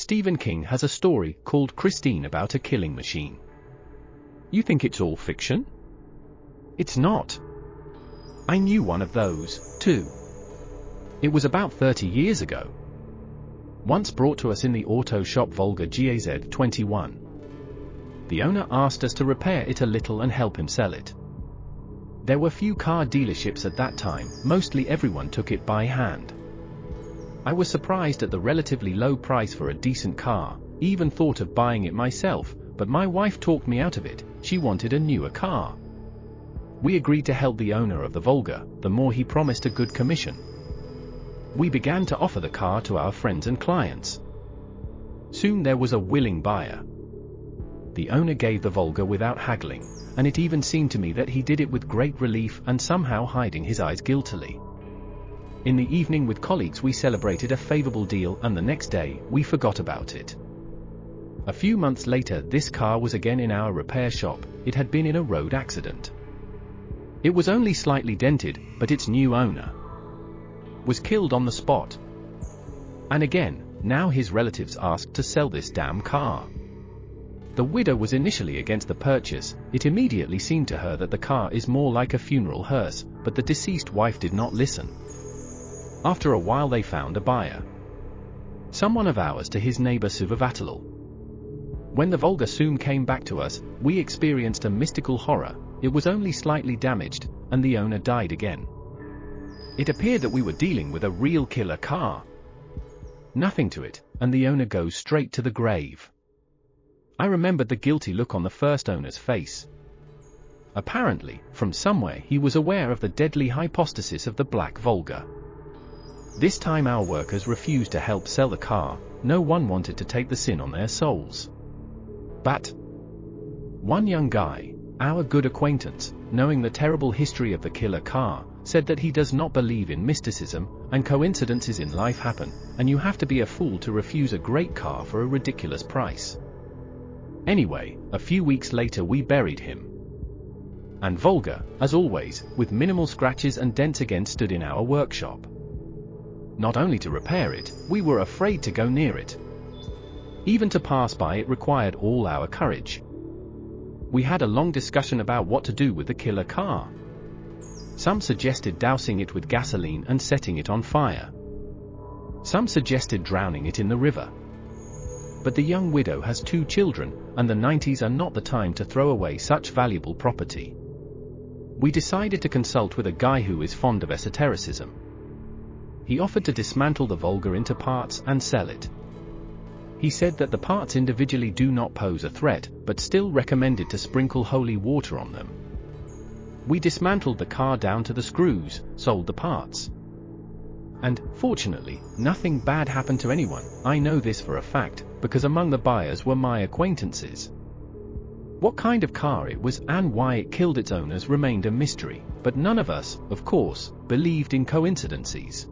Stephen King has a story called Christine about a killing machine. You think it's all fiction? It's not. I knew one of those, too. It was about 30 years ago. Once brought to us in the auto shop Volga GAZ21. The owner asked us to repair it a little and help him sell it. There were few car dealerships at that time, mostly everyone took it by hand. I was surprised at the relatively low price for a decent car, even thought of buying it myself, but my wife talked me out of it. She wanted a newer car. We agreed to help the owner of the Volga, the more he promised a good commission. We began to offer the car to our friends and clients. Soon there was a willing buyer. The owner gave the Volga without haggling, and it even seemed to me that he did it with great relief and somehow hiding his eyes guiltily. In the evening with colleagues we celebrated a favorable deal, and the next day, we forgot about it. A few months later this car was again in our repair shop. It had been in a road accident. It was only slightly dented, but its new owner was killed on the spot. And again, now his relatives asked to sell this damn car. The widow was initially against the purchase. It immediately seemed to her that the car is more like a funeral hearse, but the deceased wife did not listen. After a while they found a buyer. Someone of ours to his neighbor Suvavatulal. When the Volga soon came back to us, we experienced a mystical horror. It was only slightly damaged, and the owner died again. It appeared that we were dealing with a real killer car. Nothing to it, and the owner goes straight to the grave. I remembered the guilty look on the first owner's face. Apparently, from somewhere he was aware of the deadly hypostasis of the Black Volga. This time our workers refused to help sell the car. No one wanted to take the sin on their souls. But one young guy, our good acquaintance, knowing the terrible history of the killer car, said that he does not believe in mysticism, and coincidences in life happen, and you have to be a fool to refuse a great car for a ridiculous price. Anyway, a few weeks later we buried him. And Volga, as always, with minimal scratches and dents again stood in our workshop. Not only to repair it, we were afraid to go near it. Even to pass by it required all our courage. We had a long discussion about what to do with the killer car. Some suggested dousing it with gasoline and setting it on fire. Some suggested drowning it in the river. But the young widow has 2 children, and the 90s are not the time to throw away such valuable property. We decided to consult with a guy who is fond of esotericism. He offered to dismantle the Volga into parts and sell it. He said that the parts individually do not pose a threat, but still recommended to sprinkle holy water on them. We dismantled the car down to the screws, sold the parts. And, fortunately, nothing bad happened to anyone. I know this for a fact, because among the buyers were my acquaintances. What kind of car it was and why it killed its owners remained a mystery, but none of us, of course, believed in coincidences.